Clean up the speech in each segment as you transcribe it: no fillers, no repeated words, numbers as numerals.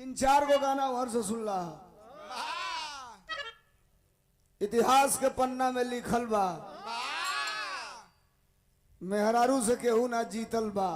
3-4 गो गाना और से सुन ला। इतिहास के पन्ना में लिखल बा, मेहरारू से केहू ना जीतल बा।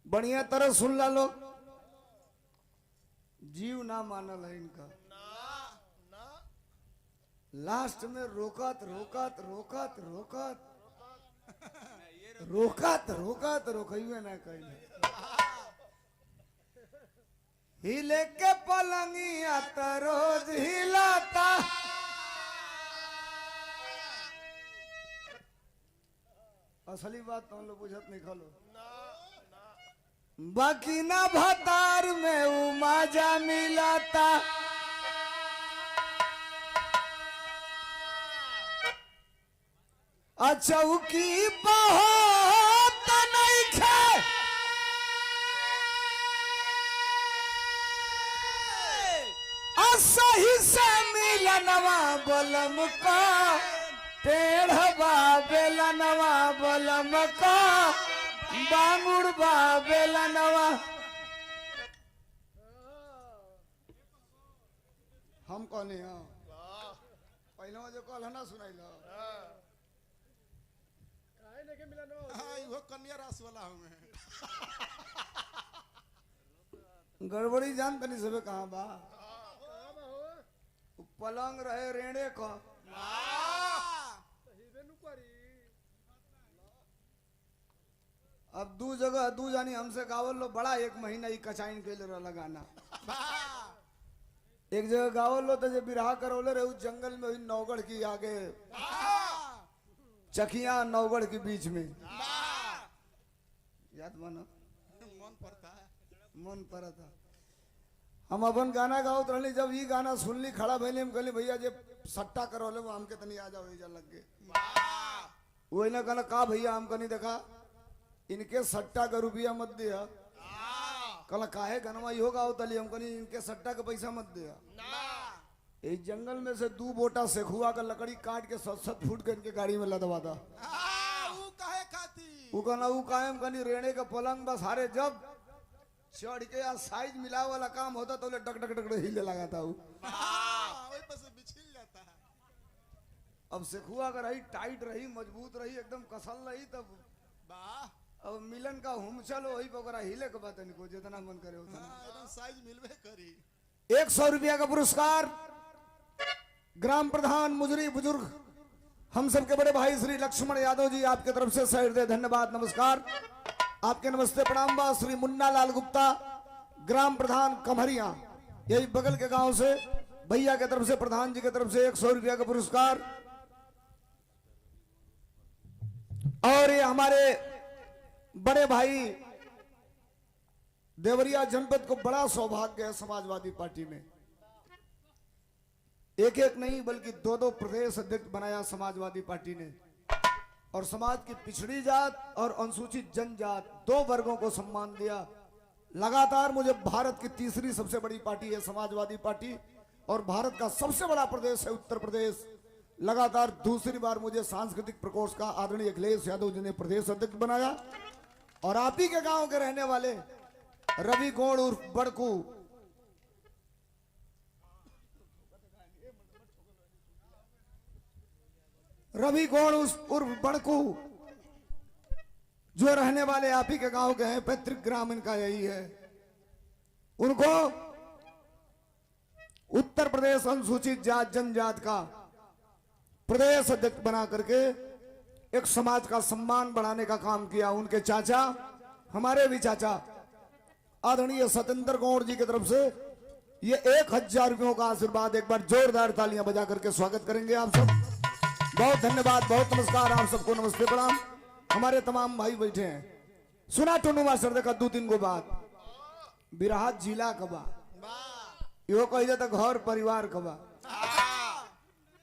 बढ़िया तरह सुन ला लोग, जीव ना मानल है इनका। लास्ट में रोकत रोकत रोकत रोकत रोकत रोकत रोकइबे ना कइल। हिले के पलंगिया त रोज हिलाता, असली बात तो हम लोग बुझत नहीं खलो। बाकी ना भतार में उमाजा मिलाता, चौकी बहुत नहीं खे, सही से मिलनवा बलम का, टेढ़वा बेलनवा बलम का, बांगुड़वा बेलनवा। हम कौन है? पहले जो कल है ना सुनाइला कन्या रास वाला हूँ। गड़बड़ी जान तनी सबे कहाँ बा। पलंग रहे रेड़े का, अब दू जगह दू जानी हमसे गावल लो बड़ा 1 महीना ही कचाइन के ले रहा गाना। एक जगह गावल लो तो जो बिरहा करौले रहे उस जंगल में, नौगढ़ की आगे चकिया नौगढ़ के बीच में। याद मानो मन पड़ा था। हम अपन गाना गाओ रहली, जब ये गाना सुनली खड़ा भैली, हम कहली भैया जे सट्टा करौले वो हमके तनी आ जाओ एजा लग गए। वही ना कहला का भैया हम कनी देखा इनके सट्टा का रुपया मत दिया। कहला काहे गनवा इहो गाओ तली, हम कनी इनके सट्टा का पैसा मत दिया। इस जंगल में से 2 बोटा सेखुआ का लकड़ी काट के 7-7 फुट के इनके गाड़ी में लदवा दा। वो कहना वो कायम कनी रेणे का पलंग बस हारे जब चढ़ के या साइज मिला वाला काम होता तो डक डक डक हिले लगा था। अब सेखुआ अगर रही टाइट रही मजबूत रही एकदम कसल रही तब अब मिलन का हुम चलो वही पकड़ा हिले के बात इनको जितना मन करे उतना साइज मिलवे करी। 100 रुपया का पुरस्कार ग्राम प्रधान मुजरी बुजुर्ग हम सबके बड़े भाई श्री लक्ष्मण यादव जी, आपके तरफ से सहृदय धन्यवाद नमस्कार। आपके नमस्ते प्रणाम बा। श्री मुन्ना लाल गुप्ता ग्राम प्रधान कमहरिया, यही बगल के गांव से भैया के तरफ से प्रधान जी के तरफ से 100 रुपया का पुरस्कार। और ये हमारे बड़े भाई देवरिया जनपद को बड़ा सौभाग्य है, समाजवादी पार्टी में एक नहीं बल्कि 2-2 प्रदेश अध्यक्ष बनाया समाजवादी पार्टी ने, और समाज की पिछड़ी जात और अनुसूचित जनजात 2 वर्गों को सम्मान दिया। लगातार मुझे भारत की तीसरी सबसे बड़ी पार्टी है समाजवादी पार्टी, और भारत का सबसे बड़ा प्रदेश है उत्तर प्रदेश। लगातार दूसरी बार मुझे सांस्कृतिक प्रकोष्ठ का आदरणीय अखिलेश यादव जी ने प्रदेश अध्यक्ष बनाया। और आप ही के गांव के रहने वाले रवि गौड़ उर्फ बड़कू, रवि गौड़ उर्फ बड़कू जो रहने वाले आप ही के गांव के हैं, पैतृक ग्राम इनका यही है, उनको उत्तर प्रदेश अनुसूचित जात जनजात का प्रदेश अध्यक्ष बना करके एक समाज का सम्मान बढ़ाने का काम किया। उनके चाचा, हमारे भी चाचा आदरणीय सतेंद्र गौड़ जी की तरफ से ये 1000 रुपयों का आशीर्वाद। एक बार जोरदार तालियां बजा करके स्वागत करेंगे आप सब। बहुत धन्यवाद, बहुत नमस्कार आप सबको, नमस्ते प्रणाम। हमारे तमाम भाई बैठे हैं। सुना टोनू मास्टर देखा 2-3 गो बात बिरहा जिला कबा यो कही जाता घर परिवार कबा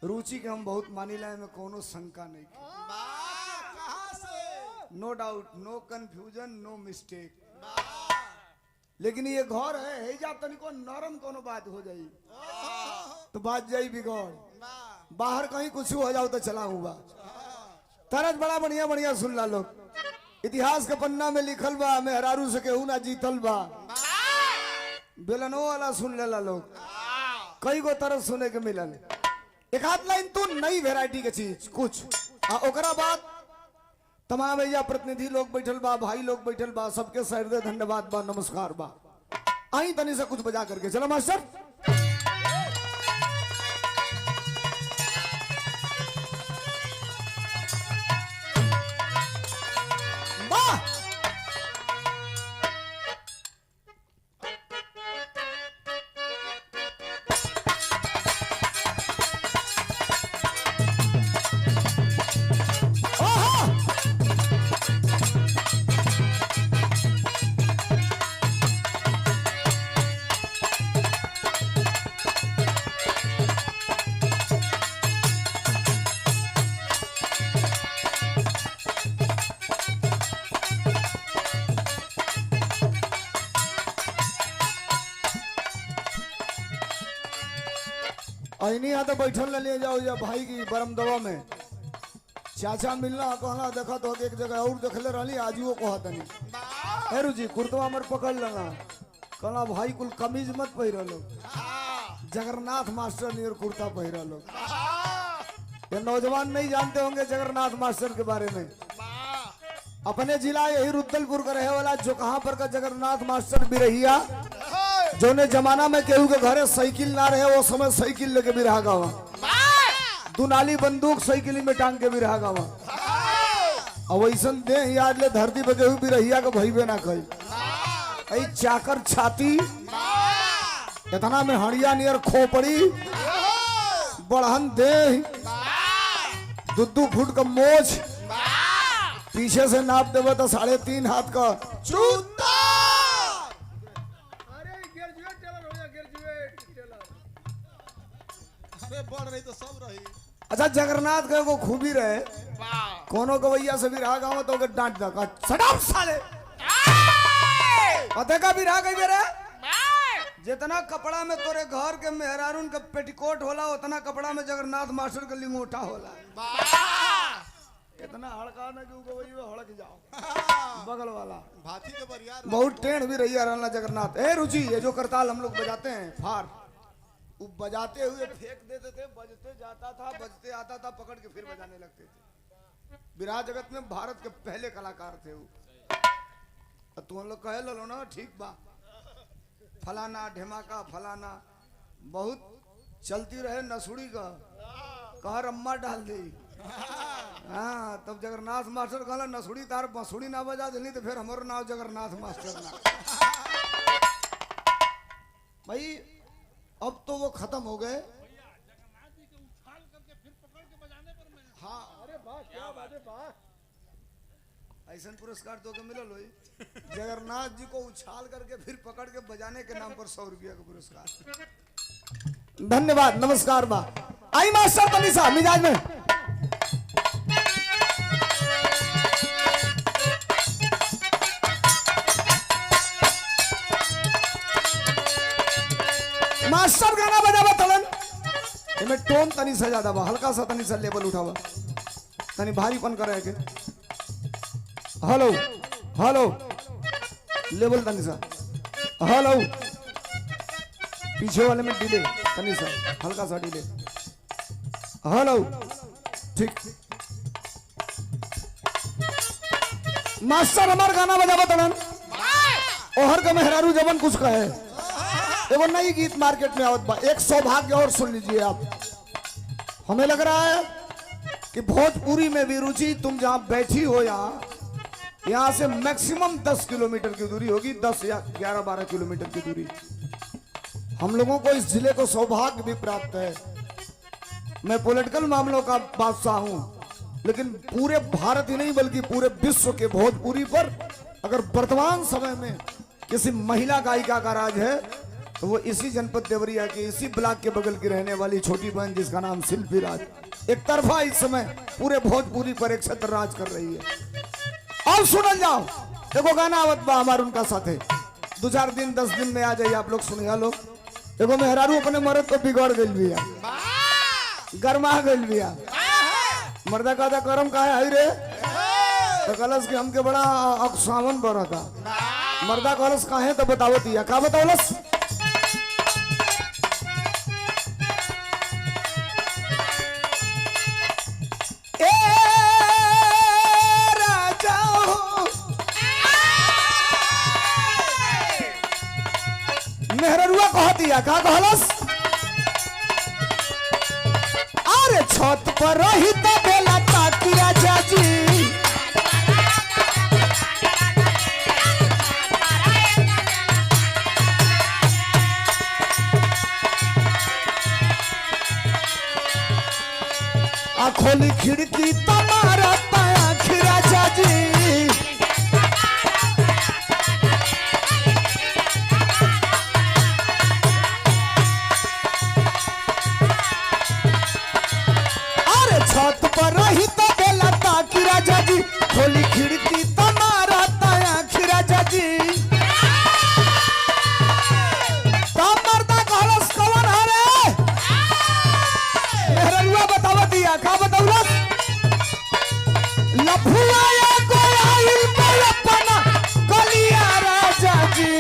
रुचि के हम बहुत मानिला में कोनो शंका नहीं, नो डाउट, नो कंफ्यूजन, नो मिस्टेक। लेकिन ये घर है जा तनिको नरम कोनो बात हो जाई तो बात जाई बिगड़, बाहर कहीं कुछ हो जाओ तो चला हुआ। तरज बड़ा बढ़िया बढ़िया सुन ला लोग। इतिहास के पन्ना में लिखल बा मेहरारू से केहू ना जीतल बा। बेलनो वाला सुन लेला लोग, कई गो तरफ सुने के मिलल। एक आध लाइन तू नई वेराइटी के चीज कुछ ओकरा बाद तमाम भैया प्रतिनिधि लोग बैठल बा, भाई लोग बैठल बा, सबके सर धन्यवाद बा, नमस्कार बा। आई तनी से कुछ बजा करके चलो मास्टर। अहिनी यहाँ तो बैठल ले जाओ या भाई की बरमदवा में चाचा मिलना कहना देखा तो एक जगह और देखले रही आज वो कहत नहीं हेरू जी कुर्तवा मर पकड़ लेना कहना भाई कुल कमीज मत पहिरा लो, जगन्नाथ मास्टर नियर कुर्ता पहिरा लो। ये नौजवान नहीं जानते होंगे जगन्नाथ मास्टर के बारे में। अपने जिला यही रुद्दलपुर का रहे वाला जो कहां पर का जगन्नाथ मास्टर बिरहिया, जो ने जमाना में केहू के घरे साइकिल ना रहे वो समय साइकिल लेके भी रहा गावा, दुनाली बंदूक साइकिल में टांग के भी रहा गावा। अब वैसा दे याद ले धरती पे केहू बिरहिया के भईबे ना कही। ऐ चाकर छाती इतना में हड़िया नियर खोपड़ी बढ़हन दे 2-2 फुट का मोछ, पीछे से नाप देवे तो 3.5 हाथ का जूता। अरे बढ़ रही तो सब रही। अच्छा जगन्नाथ का वो खूबी रहे, कोनो गवैया से भी रहा गाँव तो डांट दका सटाप साले पते का भी रहा गई रे। जितना कपड़ा में तोरे घर के मेहरारून का पेटीकोट होला उतना कपड़ा में जगन्नाथ मास्टर का लिंगोटा होला। इतना हड़का ना कि गवैया हड़क जाओ बगल वाला भाती के बरियार बहुत टेढ़ भी रही रहना जगन्नाथ। ए रुचि ये जो करताल हम लोग बजाते हैं फार, वो बजाते हुए फेंक देते थे, बजते जाता था, बजते आता था, पकड़ के फिर बजाने लगते थे। विराह जगत में भारत के पहले कलाकार थे वो। तू हम लोग कहे लो ना ठीक बा, फलाना ढेमाका फलाना बहुत चलती रहे नसुड़ी का कहा रम्मा डाल दी। हाँ तब जगन्नाथ मास्टर कहला नसुड़ी तार बंसुड़ी ना बजा दिली तो फिर हमारा नाम जगन्नाथ मास्टर ना। भाई अब तो वो खत्म हो गए। हाँ अरे वाह क्या बात है वाह, ऐसा पुरस्कार तो के मिलल होई जगन्नाथ जी को उछाल करके फिर पकड़ के बजाने के नाम पर 100 रुपया का पुरस्कार। धन्यवाद नमस्कार बा। आई मास्टर तनिषा मिजाज में मास्टर गाना बजावा तलन इनमें टोन तनी सा ज्यादा बा, हल्का सा तनी सा लेवल उठावा, तनी भारीपन करे के। हेलो हेलो लेवल तनी सा, हेलो पीछे वाले में डिले तनी सा, हल्का सा डिले, हेलो ठीक। मास्टर हमार गाना बजावा तलन ओहर का मेहरारू जबन कुछ कहे देखो नई गीत मार्केट में आवत बा, एक सौभाग्य और सुन लीजिए आप। हमें लग रहा है कि भोजपुरी में भी रुचि तुम जहां बैठी हो यहाँ से मैक्सिमम 10 किलोमीटर की दूरी होगी, 10 या 11-12 किलोमीटर की दूरी। हम लोगों को इस जिले को सौभाग्य भी प्राप्त है। मैं पॉलिटिकल मामलों का बादशाह हूं, लेकिन पूरे भारत ही नहीं बल्कि पूरे विश्व के भोजपुरी पर अगर वर्तमान समय में किसी महिला गायिका का राज है तो वो इसी जनपद देवरिया की इसी ब्लॉक के बगल की रहने वाली छोटी बहन जिसका नाम शिल्पी राज एक तरफा इस समय पूरे भोजपुरी पर एक छत्र राज कर रही है। और सुनल जाओ देखो गाना आवत बा हमार उनका साथे 2-4 दिन 10 दिन में आ जाइए आप लोग सुनिया लोग। देखो मेहरारू अपने मर्द को बिगड़ गई बिया, गरमा गई बिया, मर्दा का गरम का है रे तो कलश के हमके बड़ा अकसावन बड़ा था मर्दा कलश काहे तो बतावती है का बतावलस ए राजा हो मेहररुआ कहती है का कहलस अरे छत पर रही तो बेला ताकि राजा जी खोली खिड़की तुम्हारा पाया राजा जी अरे छत पर रही तो बेला ताकि राजा जी खोली खिड़की तुम्हारा पाया राजा जी का बताऊलस लफुआ गोयाइल अपना गलिया राजा जी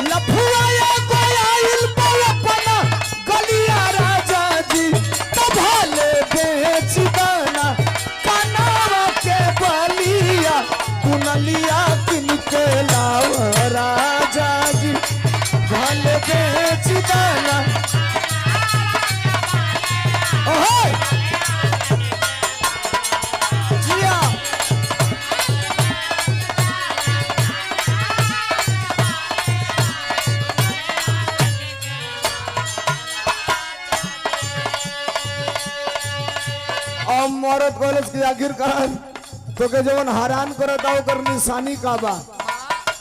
लफुआ गोयाइल अपना गलिया राजा जी तभाले बेच दाना कनावा के बलिया कुनलिया किनके लाव राजा जी भाले बेच दाना औरत कॉलेज की आखिरकार तो के जवन हैरान करता ओकर निशानी का बा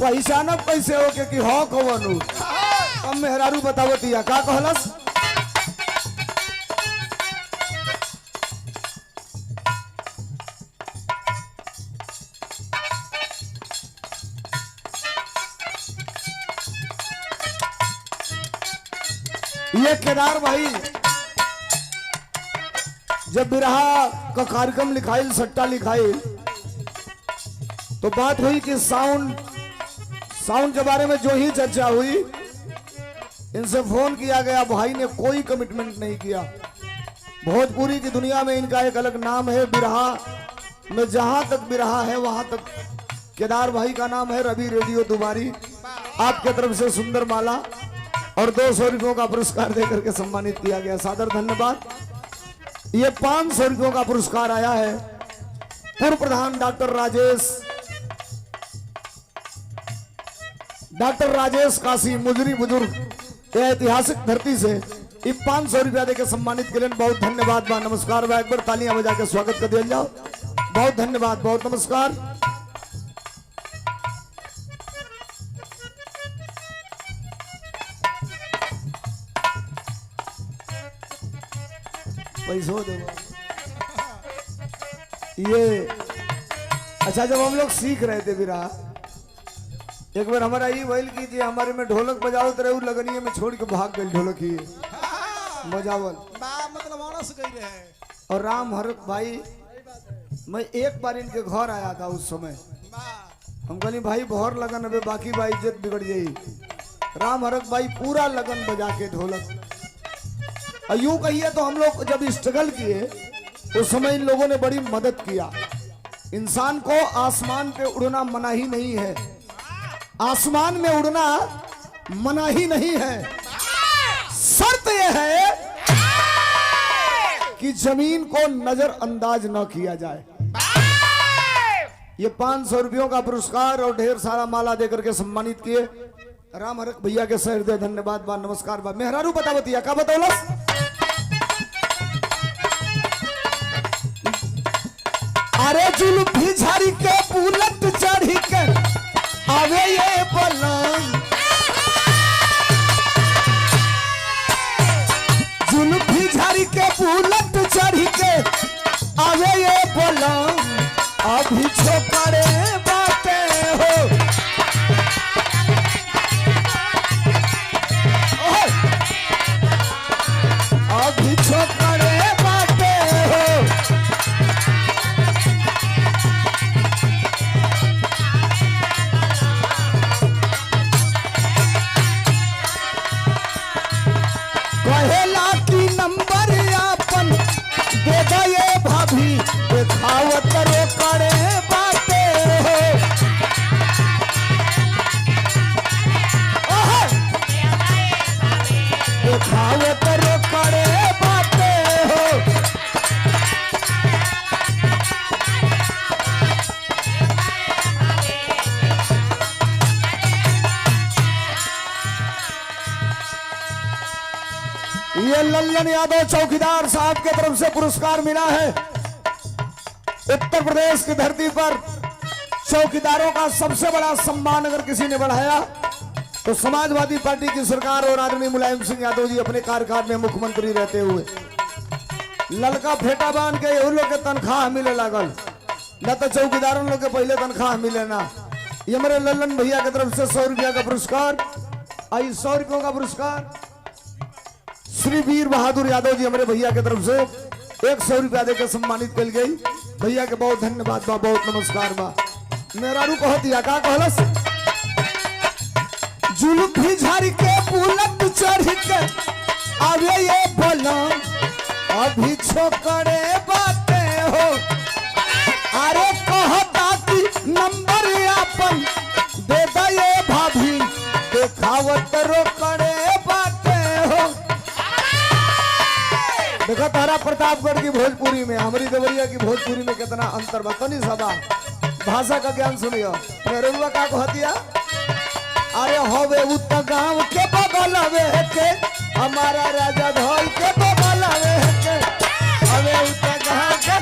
पैसा न पैसे हो के कि हो कवनु अब मेहरारू बतावतिया का कहलस ये केदार भाई जब बिरहा का कार्यक्रम लिखाइल सट्टा लिखाइल तो बात हुई कि साउंड के बारे में जो ही चर्चा हुई इनसे फोन किया गया भाई ने कोई कमिटमेंट नहीं किया भोजपुरी की दुनिया में इनका एक अलग नाम है बिरहा में जहां तक बिरहा है वहां तक केदार भाई का नाम है रवि रेडियो दुबारी आपके तरफ से सुंदर माला और 200 रुपयों का पुरस्कार देकर के सम्मानित किया गया सादर धन्यवाद ये 500 रुपयों का पुरस्कार आया है पूर्व प्रधान डॉक्टर राजेश काशी मुजरी बुजुर्ग ऐतिहासिक धरती से ये 500 रुपया देकर सम्मानित के लिए बहुत धन्यवाद बा नमस्कार बा एक बार तालियां बजा के स्वागत कर दिया जाओ बहुत धन्यवाद बहुत नमस्कार पैसों दो ये अच्छा जब हम लोग सीख रहे थे बिरा एक बार हमारा ये वैल की थी हमारे में ढोलक बजाओ तो रहे लगनिए में छोड़ के भाग गई ढोलक ही बजावल मतलब अनस गई रहे और राम हरक भाई मैं एक बार इनके घर आया था उस समय हम कहली भाई भौर लगन अबे बाकी भाई इज्जत बिगड़ गई राम हरक भाई पूरा लगन बजा के ढोलक यूं कहिए तो हम लोग जब स्ट्रगल किए उस समय इन लोगों ने बड़ी मदद किया इंसान को आसमान पे उड़ना मना ही नहीं है आसमान में उड़ना मना ही नहीं है शर्त यह है कि जमीन को नजरअंदाज न किया जाए ये 500 रुपयों का पुरस्कार और ढेर सारा माला देकर के सम्मानित किए राम हरक भैया के सर दे धन्यवाद बा नमस्कार बा मेहरारू बतावतिया का बतौलस अरे जुल्फी झाड़ी के बुलट चढ़ी के आवे ये पलंग जुल्फी झाड़ी के बुलट चढ़ी के आवे ये पलंग अभी छोकरे बाते हो अभी छोकरे बाते हो ये लल्लन यादव चौकीदार साहब की तरफ से पुरस्कार मिला है। उत्तर प्रदेश की धरती पर चौकीदारों का सबसे बड़ा सम्मान अगर किसी ने बढ़ाया तो समाजवादी पार्टी की सरकार और आदरणीय मुलायम सिंह यादव जी अपने कार्यकाल में मुख्यमंत्री रहते हुए ललका फेटा बांध के यही लोग के तनख्वाह मिले लागल, न तो चौकीदारों लोग के पहले तनख्वाह मिले ना। ये मेरे लल्लन भैया की तरफ से 100 रुपया का पुरस्कार, आई 100 रुपयों का पुरस्कार श्री वीर बहादुर यादव जी हमारे भैया की तरफ से 100 रुपया देकर सम्मानित कल गई। भैया के बहुत धन्यवाद बा, बहुत नमस्कार बा। मेरा रू कहतिया का कहलस, जुल्फी झाड़ के बुलंद चढ़ के आवे ये बोला अभी छोकरे बातें हो, अरे कहता कि नंबर अपन दे दे भाभी देखावत रोकड़े बातें हो। देखो तारा प्रतापगढ़ की भोजपुरी में हमारी देवरिया की भोजपुरी में कितना अंतर बा, तनी सभा भाषा का ज्ञान सुनियो। मेरुआ का कहतिया, अरे होवे उत्तर गांव के बगल के हमारा राजा धौल के बगल के, हवे उत्तर गांव के